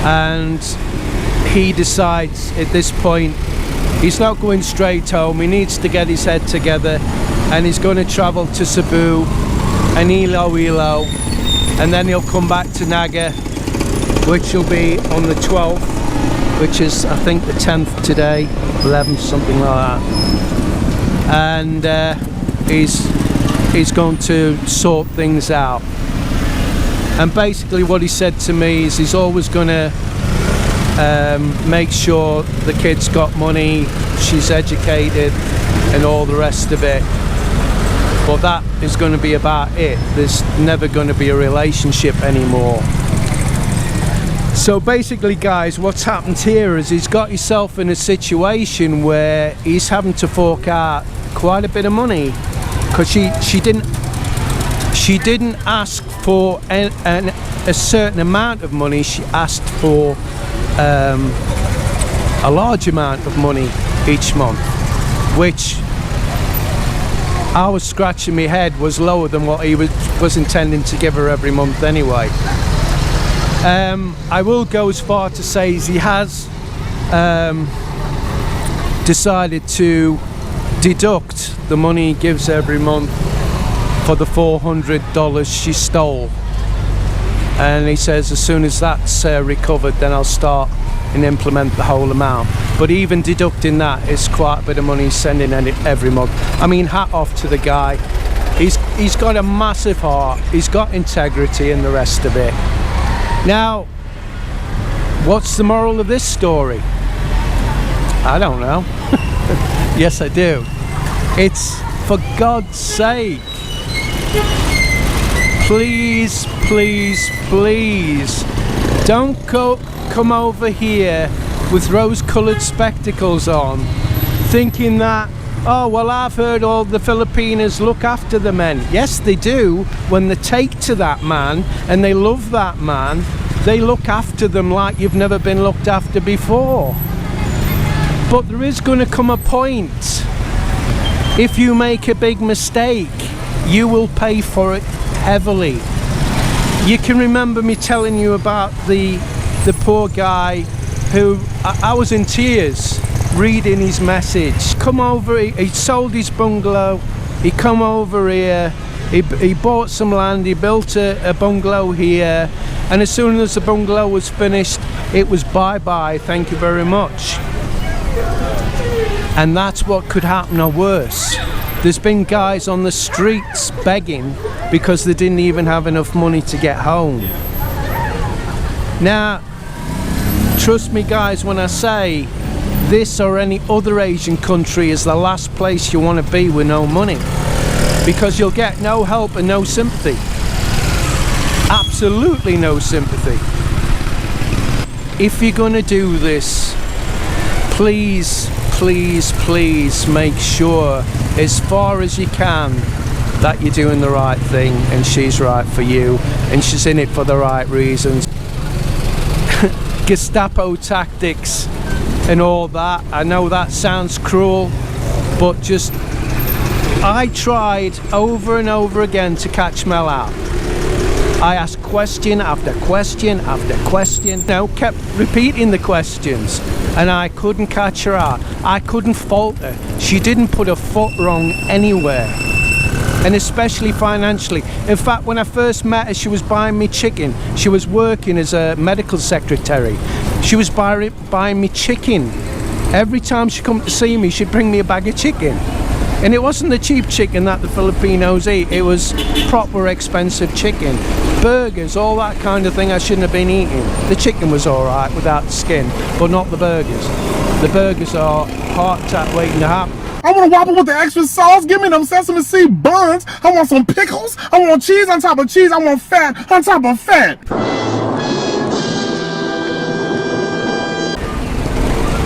and he decides at this point he's not going straight home. He needs to get his head together, and he's going to travel to Cebu and Iloilo, and then he'll come back to Naga, which will be on the 12th, which is I think the 10th today, 11th, something like that. And he's going to sort things out. And basically what he said to me is he's always going to make sure the kid's got money, she's educated, and all the rest of it. But that is going to be about it. There's never going to be a relationship anymore. So basically, guys, what's happened here is he's got himself in a situation where he's having to fork out quite a bit of money, because she didn't ask for a certain amount of money. She asked for a large amount of money each month, which I was scratching my head was lower than what he was intending to give her every month anyway. I will go as far to say he has decided to deduct the money he gives every month for the $400 she stole, and he says as soon as that's recovered, then I'll start and implement the whole amount. But even deducting that is quite a bit of money he's sending every month. I mean, hat off to the guy. He's got a massive heart, he's got integrity, and the rest of it. Now, what's the moral of this story? I don't know. Yes, I do. It's, for God's sake, please, please, please, don't come over here with rose-coloured spectacles on, thinking that, oh, well, I've heard all the Filipinos look after the men. Yes, they do. When they take to that man and they love that man, they look after them like you've never been looked after before. But there is going to come a point, if you make a big mistake, you will pay for it heavily. You can remember me telling you about the poor guy who, I was in tears reading his message. Come over, he sold his bungalow, he come over here, he bought some land, he built a bungalow here, and as soon as the bungalow was finished, it was bye-bye, thank you very much. And that's what could happen, or worse. There's been guys on the streets begging because they didn't even have enough money to get home. Now, trust me guys when I say this or any other Asian country is the last place you want to be with no money, because you'll get no help and no sympathy. Absolutely no sympathy. If you're going to do this, please, please, please make sure as far as you can that you're doing the right thing and she's right for you and she's in it for the right reasons. Gestapo tactics and all that, I know that sounds cruel, but just, I tried over and over again to catch Mel out. I asked question after question after question, kept repeating the questions, and I couldn't catch her out. I couldn't fault her. She didn't put a foot wrong anywhere, and especially financially. In fact, when I first met her, she was buying me chicken. She was working as a medical secretary. She was buying me chicken. Every time she come to see me, she'd bring me a bag of chicken. And it wasn't the cheap chicken that the Filipinos eat, it was proper expensive chicken. Burgers, all that kind of thing I shouldn't have been eating. The chicken was alright without the skin, but not the burgers. The burgers are heart attack waiting to happen. I want a Whopper with the extra sauce. Give me them sesame seed buns. I want some pickles. I want cheese on top of cheese. I want fat on top of fat.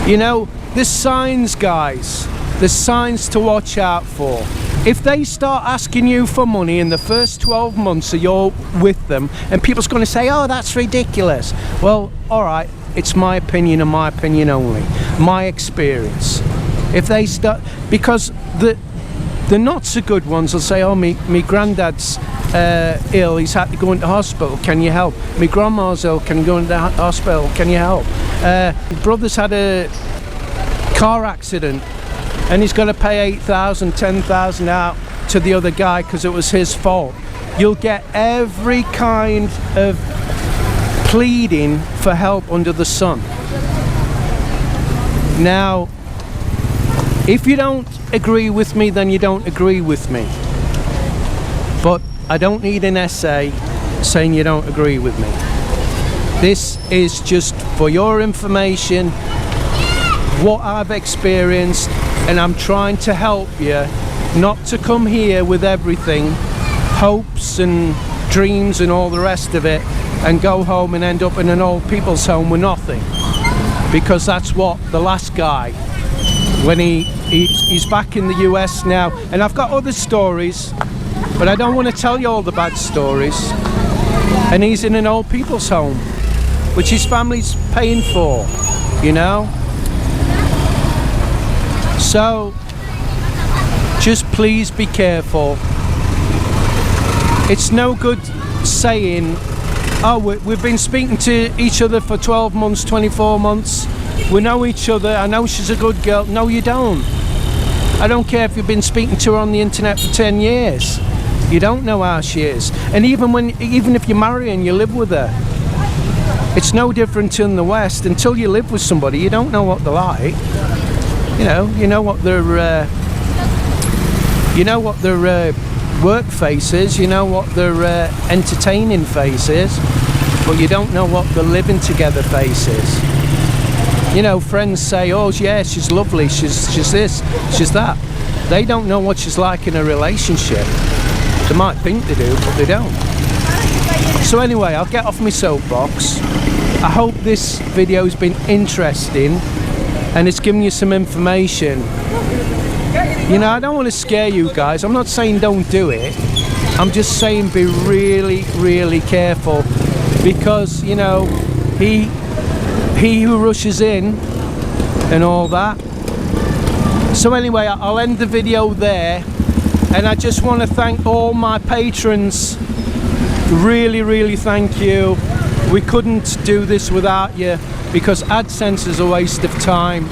You know, there's signs, guys. There's signs to watch out for. If they start asking you for money in the first 12 months that you're with them, and people's going to say, oh, that's ridiculous. Well, all right, it's my opinion and my opinion only. My experience. If they start, because the not so good ones will say, oh, me granddad's ill, he's had to go into hospital, can you help? My grandma's ill, can you go into hospital, can you help? My brother's had a car accident and he's got to pay 8,000, 10,000 out to the other guy because it was his fault. You'll get every kind of pleading for help under the sun. Now, if you don't agree with me, then you don't agree with me. But I don't need an essay saying you don't agree with me. This is just for your information, what I've experienced, and I'm trying to help you not to come here with everything, hopes and dreams and all the rest of it, and go home and end up in an old people's home with nothing. Because that's what the last guy, when he's back in the US now, and I've got other stories, but I don't want to tell you all the bad stories. And he's in an old people's home, which his family's paying for, you know. So just please be careful. It's no good saying, oh, we've been speaking to each other for 12 months, 24 months. We know each other. I know she's a good girl. No, you don't. I don't care if you've been speaking to her on the internet for 10 years. You don't know how she is. And even if you marry and you live with her, it's no different in the West. Until you live with somebody, you don't know what they're like. You know what their work face is. You know what their entertaining face is, but you don't know what the living together face is. You know, friends say, oh yeah, she's lovely, she's this, she's that. They don't know what she's like in a relationship. They might think they do, but they don't. So anyway, I'll get off my soapbox. I hope this video's been interesting and it's given you some information. You know, I don't want to scare you guys. I'm not saying don't do it. I'm just saying be really, really careful, because, you know, he who rushes in and all that. So anyway, I'll end the video there, and I just want to thank all my patrons. Really, really thank you. We couldn't do this without you, because AdSense is a waste of time.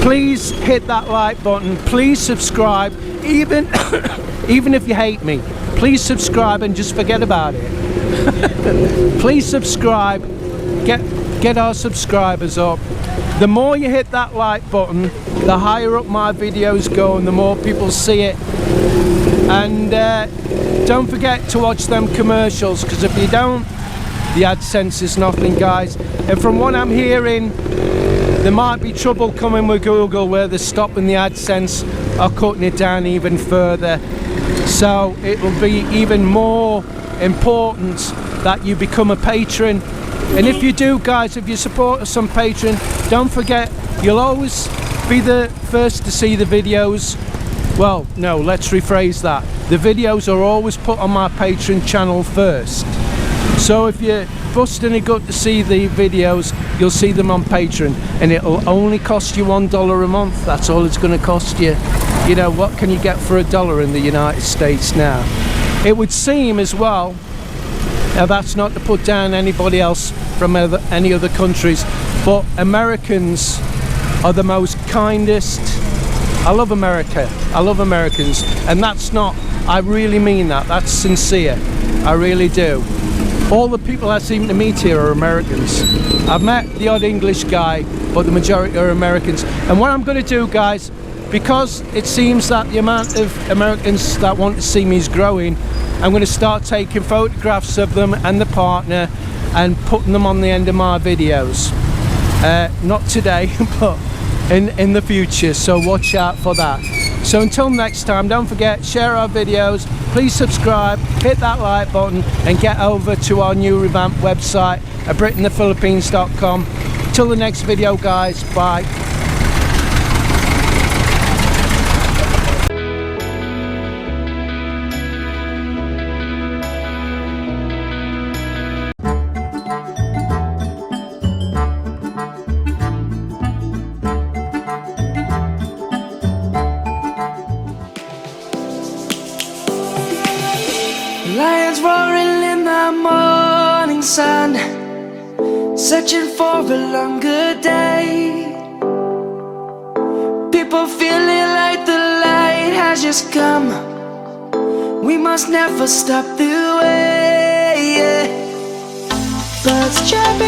Please hit that like button, please subscribe, even if you hate me, please subscribe and just forget about it. Please subscribe, get our subscribers up. The more you hit that like button, the higher up my videos go and the more people see it. And don't forget to watch them commercials, because if you don't, the AdSense is nothing, guys. And from what I'm hearing, there might be trouble coming with Google, where they're stopping the AdSense or cutting it down even further. So it will be even more important that you become a patron. And if you do, guys, if you support us on Patreon, don't forget, you'll always be the first to see the videos. Well, no, let's rephrase that. The videos are always put on my Patreon channel first. So if you're busting a gut to see the videos, you'll see them on Patreon, and it'll only cost you $1 a month. That's all it's going to cost you. You know, what can you get for $1 in the United States now? It would seem as well, now that's not to put down anybody else from any other countries, but Americans are the most kindest. I love America, I love Americans, and that's not, I really mean that, that's sincere, I really do. All the people I seem to meet here are Americans. I've met the odd English guy, but the majority are Americans. And what I'm going to do, guys, because it seems that the amount of Americans that want to see me is growing, I'm going to start taking photographs of them and the partner and putting them on the end of my videos. Not today, but in the future, so watch out for that. So until next time, don't forget, share our videos, please subscribe, hit that like button, and get over to our new revamped website at BritainThePhilippines.com. Till the next video, guys, bye. sun, searching for a longer day. People feeling like the light has just come. We must never stop the way, yeah. Birds chirping